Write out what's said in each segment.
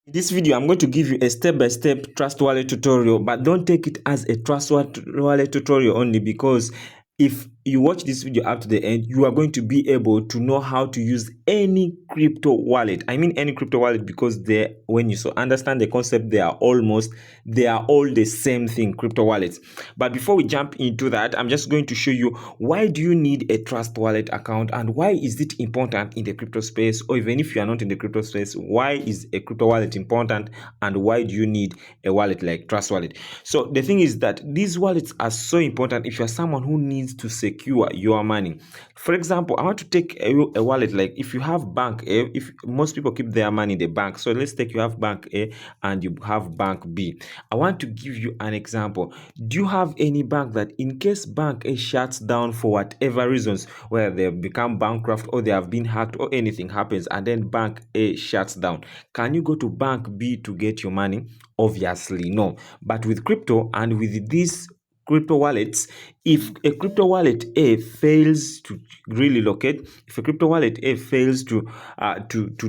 In this video, I'm going to give you a step-by-step Trust Wallet tutorial, but don't take it as a Trust Wallet tutorial only, because if you watch this video up to the end, you are going to be able to know how to use any crypto wallet. I mean any crypto wallet, because when you understand the concept, they are all the same thing, crypto wallets. But before we jump into that, I'm just going to show you why do you need a Trust Wallet account and why is it important in the crypto space, or even if you are not in the crypto space, why is a crypto wallet important and why do you need a wallet like Trust Wallet. So the thing is that these wallets are so important if you're someone who needs to secure your money. For example, I want to take a wallet like if you have bank A. If most people keep their money in the bank, so let's take you have bank A and you have bank B. I want to give you an example. Do you have any bank that in case bank A shuts down for whatever reasons, where they have become bankrupt or they have been hacked or anything happens, and then bank A shuts down, can you go to bank B to get your money? Obviously no. But with crypto and with this crypto wallets, if a crypto wallet A fails to really locate, if a crypto wallet A fails to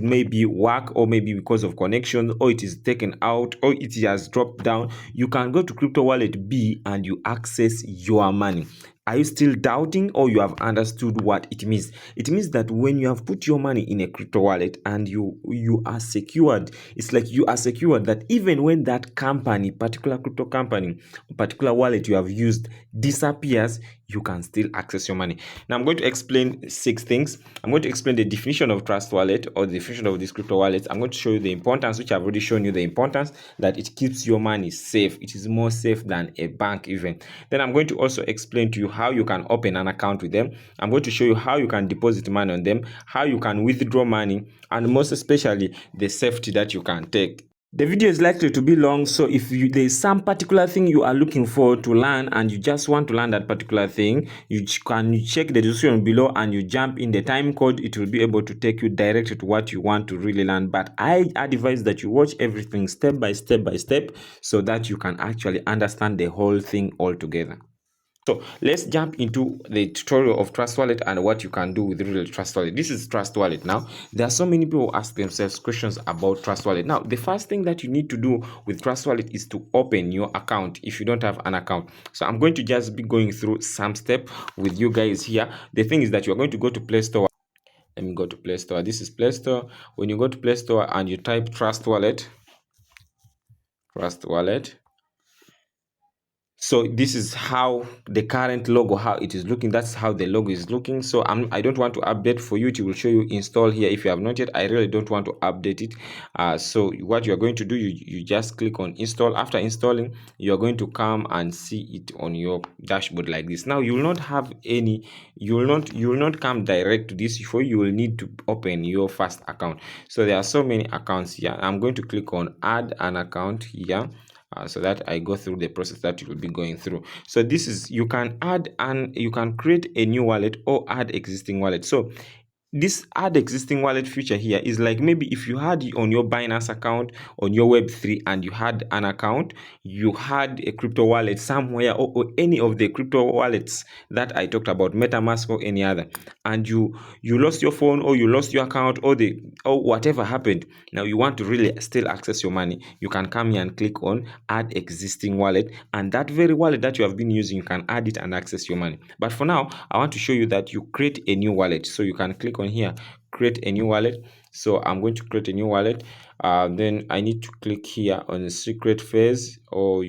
maybe work, or maybe because of connection, or it is taken out, or it has dropped down, you can go to crypto wallet B and you access your money. Are you still doubting, or you have understood what it means? It means that when you have put your money in a crypto wallet and you are secured, it's like you are secured that even when that company, particular crypto company, particular wallet you have used disappears, you can still access your money. Now I'm going to explain 6 things. I'm going to explain the definition of Trust Wallet, or the definition of this crypto wallet. I'm going to show you the importance, which I've already shown you the importance, that it keeps your money safe. It is more safe than a bank even. Then I'm going to also explain to you how you can open an account with them. I'm going to show you how you can deposit money on them, how you can withdraw money, and most especially the safety that you can take. The video is likely to be long, so if there's some particular thing you are looking for to learn and you just want to learn that particular thing, you can check the description below and you jump in the time code. It will be able to take you directly to what you want to really learn. But I advise that you watch everything step by step so that you can actually understand the whole thing altogether. So let's jump into the tutorial of Trust Wallet and what you can do with real Trust Wallet. This is Trust Wallet. Now, there are so many people who ask themselves questions about Trust Wallet. Now, the first thing that you need to do with Trust Wallet is to open your account if you don't have an account. So I'm going to just be going through some steps with you guys here. The thing is that you're going to go to Play Store. Let me go to Play Store. This is Play Store. When you go to Play Store and you type Trust Wallet, so this is how the current logo, how it is looking. That's how the logo is looking. So I don't want to update for you. It will show you install here. If you have not yet, I really don't want to update it. So what you are going to do, you just click on install. After installing, you are going to come and see it on your dashboard like this. Now you will not have any, you will not come direct to this. Before you will need to open your first account. So there are so many accounts here. I'm going to click on add an account here. So that I go through the process that you will be going through. So this is, you can create a new wallet or add existing wallet. So this add existing wallet feature here is like, maybe if you had on your Binance account on your Web3 and you had an account, you had a crypto wallet somewhere, or any of the crypto wallets that I talked about, MetaMask or any other, and you lost your phone, or you lost your account, or whatever happened. Now you want to really still access your money, you can come here and click on add existing wallet, and that very wallet that you have been using, you can add it and access your money. But for now, I want to show you that you create a new wallet. So you can click on here, create a new wallet. So I'm going to create a new wallet. Then I need to click here on the secret phase, or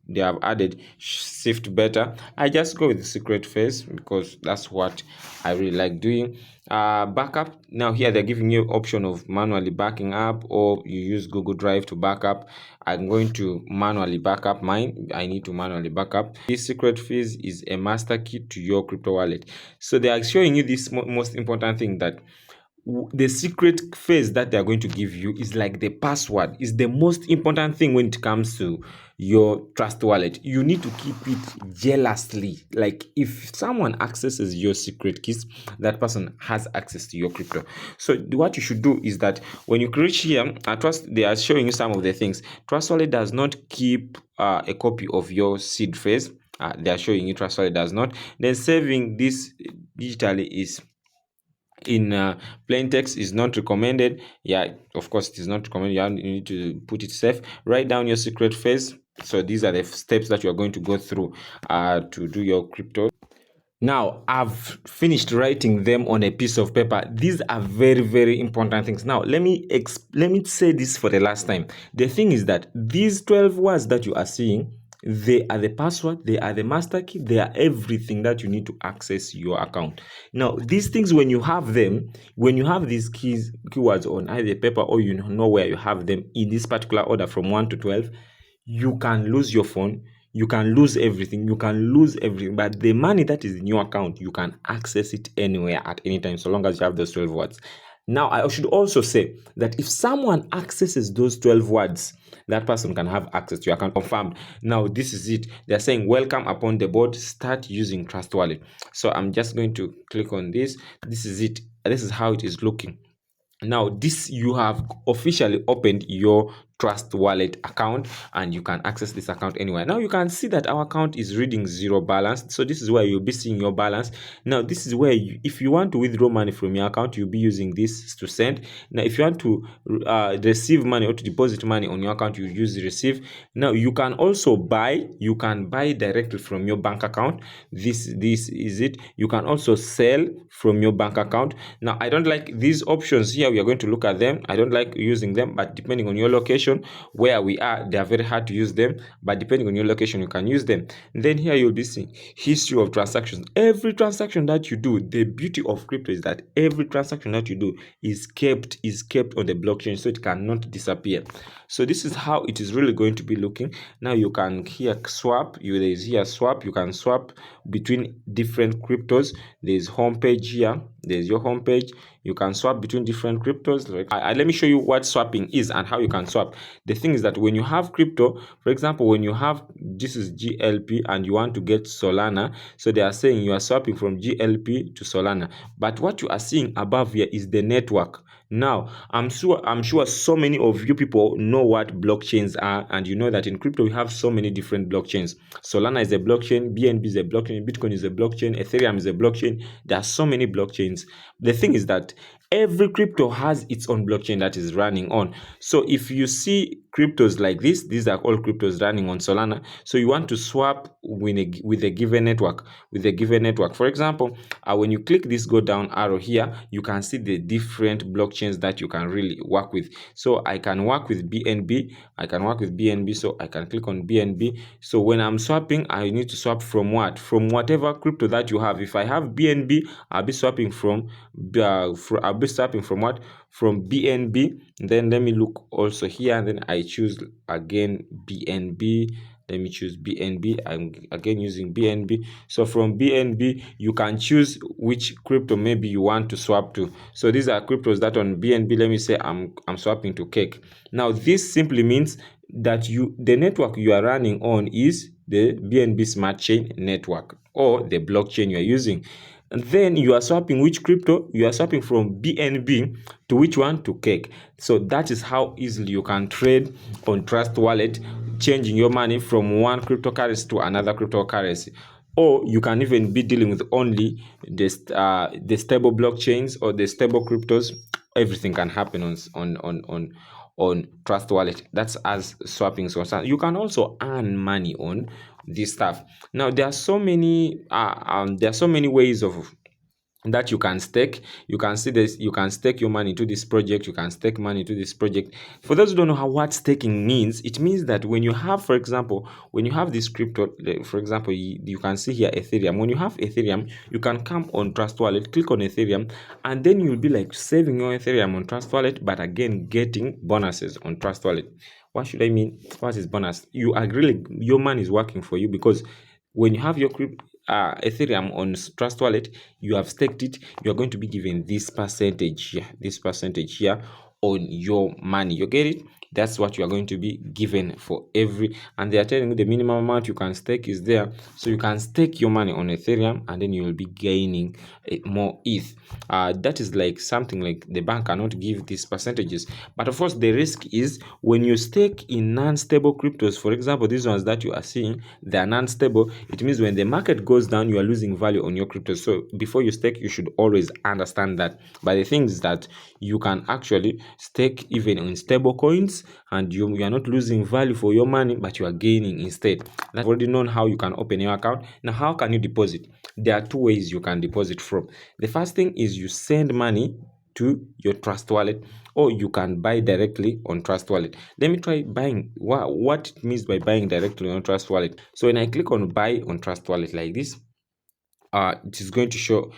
they have added shift beta. I just go with the secret phase because that's what I really like doing. Backup. Now here they're giving you option of manually backing up, or you use Google Drive to backup. I'm going to manually backup mine. I need to manually backup. This secret phase is a master key to your crypto wallet. So they are showing you this most important thing, that the secret phrase that they are going to give you is like the password, is the most important thing when it comes to your Trust Wallet. You need to keep it jealously. Like if someone accesses your secret keys, that person has access to your crypto. So what you should do is that when you reach here, they are showing you some of the things. Trust Wallet does not keep a copy of your seed phrase. They are showing you Trust Wallet does not. Then saving this digitally in plain text is not recommended. Yeah, of course it is not recommended. You need to put it safe. Write down your secret phrase. So these are the steps that you are going to go through to do your crypto. Now, I've finished writing them on a piece of paper. These are very, very important things. Now, let me say this for the last time. The thing is that these 12 words that you are seeing, they are the password, they are the master key, they are everything that you need to access your account. Now, these things, when you have them, when you have these keywords on either paper, or you know where you have them in this particular order from 1 to 12, you can lose your phone, you can lose everything, but the money that is in your account, you can access it anywhere at any time, so long as you have those 12 words. Now, I should also say that if someone accesses those 12 words, that person can have access to your account. Confirmed. Now, this is it. They're saying, welcome upon the board, start using Trust Wallet. So I'm just going to click on this. This is it. This is how it is looking. Now, this, you have officially opened your Trust Wallet account, and you can access this account anywhere. Now, you can see that our account is reading zero balance. So this is where you'll be seeing your balance. Now, this is where if you want to withdraw money from your account, you'll be using this to send. Now, if you want to receive money or to deposit money on your account, you use receive. Now, you can also buy. You can buy directly from your bank account. This is it. You can also sell from your bank account. Now, I don't like these options here. We are going to look at them. I don't like using them, but depending on your location where we are, they are very hard to use them, but depending on your location, you can use them. Then here you'll be seeing history of transactions. Every transaction that you do, the beauty of crypto is that every transaction that you do is kept on the blockchain, so it cannot disappear. So this is how it is really going to be looking. Now, you can here swap. There is here swap. You can swap between different cryptos. There is homepage here. There's your homepage. You can swap between different cryptos. Let me show you what swapping is and how you can swap. The thing is that when you have crypto, for example, when you have, this is GLP and you want to get Solana, so they are saying you are swapping from GLP to Solana. But what you are seeing above here is the network. Now, I'm sure so many of you people know what blockchains are, and you know that in crypto we have so many different blockchains. Solana is a blockchain, BNB is a blockchain, Bitcoin is a blockchain, Ethereum is a blockchain. There are so many blockchains. The thing is that every crypto has its own blockchain that is running on. So if you see cryptos like this, these are all cryptos running on Solana. So you want to swap with a given network. For example, when you click this go down arrow here, you can see the different blockchains that you can really work with. So I can work with BNB. So I can click on BNB. So when I'm swapping, I need to swap from what? From whatever crypto that you have. If I have BNB, I'll be swapping from what? From BNB. Then let me look also here, and then I choose again BNB. Let me choose BNB. I'm again using BNB. So from BNB, you can choose which crypto maybe you want to swap to. So these are cryptos that on BNB, let me say I'm swapping to Cake. Now, this simply means that the network you are running on is the BNB Smart Chain network, or the blockchain you are using. And then you are swapping which crypto? You are swapping from BNB to which one? To Cake. So that is how easily you can trade on Trust Wallet, changing your money from one cryptocurrency to another cryptocurrency. Or you can even be dealing with only the stable blockchains or the stable cryptos. Everything can happen on Trust Wallet. That's as swapping is concerned. You can also earn money on this stuff. Now, there are so many ways of that you can stake. You can see this. You can stake your money to this project. For those who don't know what staking means, it means that when you have, for example, when you have this crypto, for example, you can see here Ethereum. When you have Ethereum, you can come on Trust Wallet, click on Ethereum, and then you'll be like saving your Ethereum on Trust Wallet, but again getting bonuses on Trust Wallet. What should I mean? What is bonus? You are really, your money is working for you, because when you have your Ethereum on Trust Wallet, you have staked it, you are going to be given this percentage here on your money. You get it? That's what you are going to be given for every, and they are telling you the minimum amount you can stake is there. So you can stake your money on Ethereum and then you will be gaining more ETH. That is like something like the bank cannot give these percentages. But of course, the risk is when you stake in non-stable cryptos, for example, these ones that you are seeing, they are non-stable. It means when the market goes down, you are losing value on your cryptos. So before you stake, you should always understand that. But the thing is that you can actually stake even in stable coins and you are not losing value for your money, but you are gaining instead. That's already known how you can open your account. Now, how can you deposit? There are two ways you can deposit from. The first thing is you send money to your Trust Wallet, or you can buy directly on Trust Wallet. Let me try buying. What it means by buying directly on Trust Wallet. So when I click on buy on Trust Wallet like this, it is going to show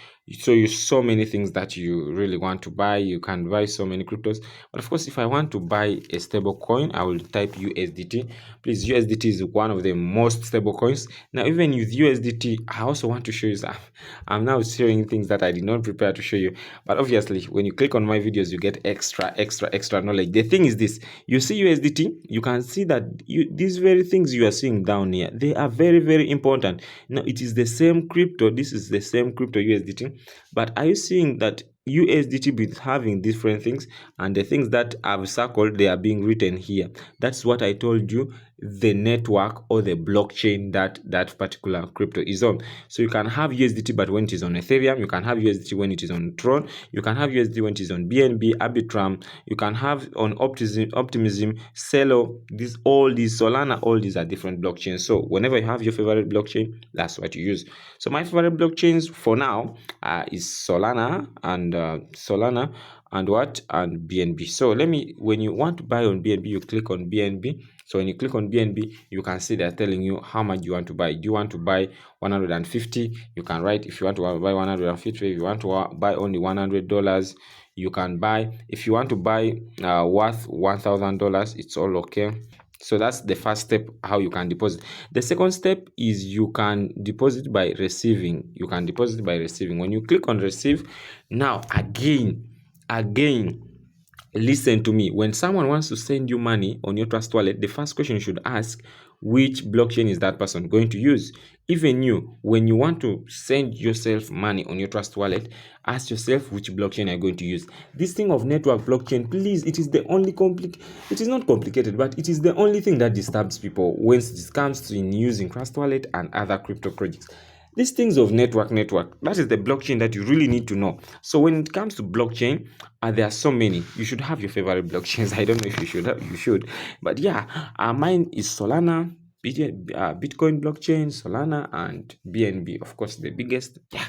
you so many things that you really want to buy. You can buy so many cryptos, but of course, if I want to buy a stable coin, I will type USDT. Please, USDT is one of the most stable coins. Now, even with USDT, I also want to show you some. I'm now showing things that I did not prepare to show you, but obviously when you click on my videos, you get extra knowledge. The thing is this: you see USDT, you can see that these very things you are seeing down here, they are very important. Now, it is the same crypto. This is the same crypto USDT, but are you seeing that USDT be having different things, and the things that I've circled, they are being written here? That's what I told you, the network or the blockchain that particular crypto is on. So you can have USDT, but when it is on Ethereum, you can have USDT when it is on Tron, you can have USDT when it is on BNB, Arbitrum, you can have on Optimism, Celo, all these Solana, all these are different blockchains. So whenever you have your favorite blockchain, that's what you use. So my favorite blockchains for now is Solana and BNB. So when you want to buy on BNB, you click on BNB. So when you click on BNB, you can see they're telling you how much you want to buy. Do you want to buy 150? You can write if you want to buy 150. If you want to buy only $100, you can buy. If you want to buy worth $1,000, it's all okay. So that's the first step, how you can deposit. The second step is you can deposit by receiving. You can deposit by receiving. When you click on receive, now again, listen to me. When someone wants to send you money on your Trust Wallet, the first question you should ask, which blockchain is that person going to use? Even you, when you want to send yourself money on your Trust Wallet, ask yourself which blockchain you're going to use. This thing of network blockchain, please, it is the only it is not complicated, but it is the only thing that disturbs people when it comes to using Trust Wallet and other crypto projects. These things of network, that is the blockchain that you really need to know. So when it comes to blockchain, there are so many. You should have your favorite blockchains. I don't know if you should, but yeah, mine is Solana, Bitcoin blockchain, Solana, and BNB. Of course, the biggest. Yeah.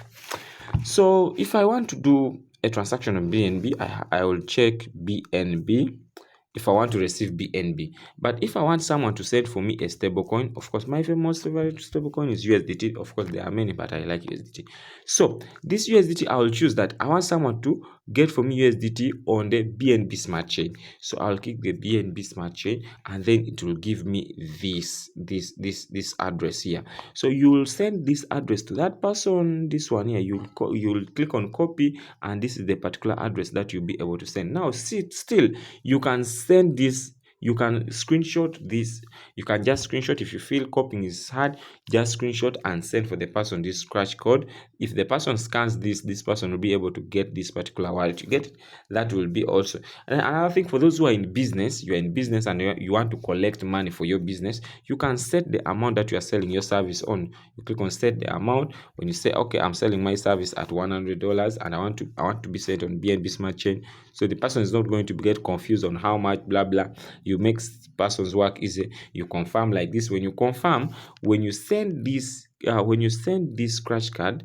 So if I want to do a transaction on BNB, I will check BNB. If I want to receive BNB. But if I want someone to send for me a stable coin, of course, my most favorite stable coin is USDT. Of course, there are many, but I like USDT. So this USDT, I will choose that I want someone to get for me USDT on the BNB Smart Chain. So I'll click the BNB Smart Chain, and then it will give me this address here. So you will send this address to that person. This one here, you'll click on copy, and this is the particular address that you'll be able to send. Now, still you can send this. You can screenshot this. You can just screenshot. If you feel copying is hard, just screenshot and send for the person this scratch code. If the person scans this person will be able to get this particular wallet. You get it? That will be also. And another thing, for those who are in business, you are in business and you want to collect money for your business, you can set the amount that you are selling your service on. You click on set the amount. When you say, okay, I'm selling my service at $100 and I want to be set on BNB Smart Chain, so the person is not going to get confused on how much, blah blah. You make person's work easy. You confirm like this. When you confirm, when you send this scratch card,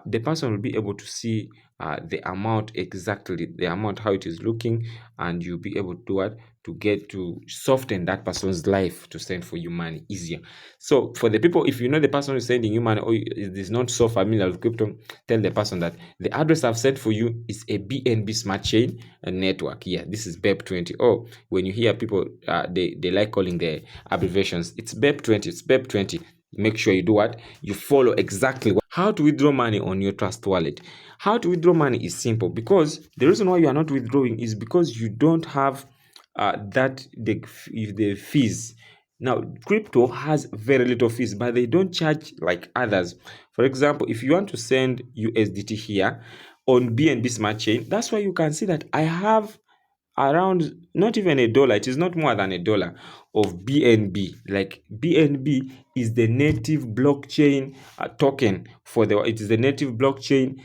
the person will be able to see the amount, exactly the amount, how it is looking, and you'll be able to do what, to get to soften that person's life to send for you money easier. So for the people, if you know the person who is sending you money or is not so familiar with crypto, tell the person that the address I've sent for you is a BNB Smart Chain network. Yeah, this is BEP20. Oh, when you hear people, they like calling the abbreviations. It's BEP20. It's BEP20. Make sure you do what? You follow exactly how to withdraw money on your Trust Wallet. How to withdraw money is simple, because the reason why you are not withdrawing is because you don't have that the fees. Now, crypto has very little fees, but they don't charge like others. For example, if you want to send USDT here on BNB Smart Chain, that's why you can see that I have around not even $1, it is not more than $1 of BNB. Like BNB is the native blockchain token for it is the native blockchain.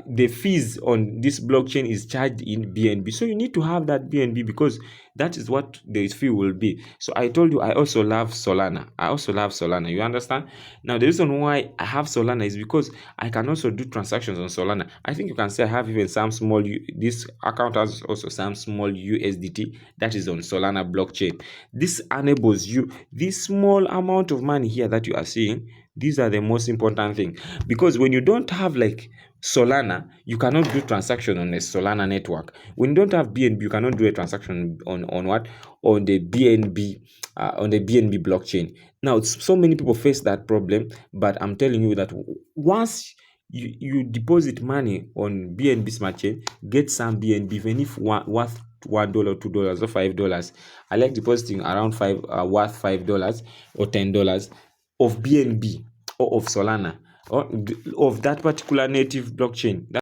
The fees on this blockchain is charged in BNB, so you need to have that BNB because that is what the fee will be. So I told you I also love Solana. You understand? Now the reason why I have Solana is because I can also do transactions on Solana. I think you can say I have even some small, this account has also some small USDT that is on Solana blockchain. This enables you, this small amount of money here that you are seeing, these are the most important thing, because when you don't have like Solana, you cannot do transaction on a Solana network. When you don't have BNB, you cannot do a transaction on what? On the BNB blockchain. Now, so many people face that problem, but I'm telling you that once you deposit money on BNB Smart Chain, get some BNB, even if worth $1, $2, or $5. I like depositing around worth $5 or $10 of BNB or of Solana or of that particular native blockchain.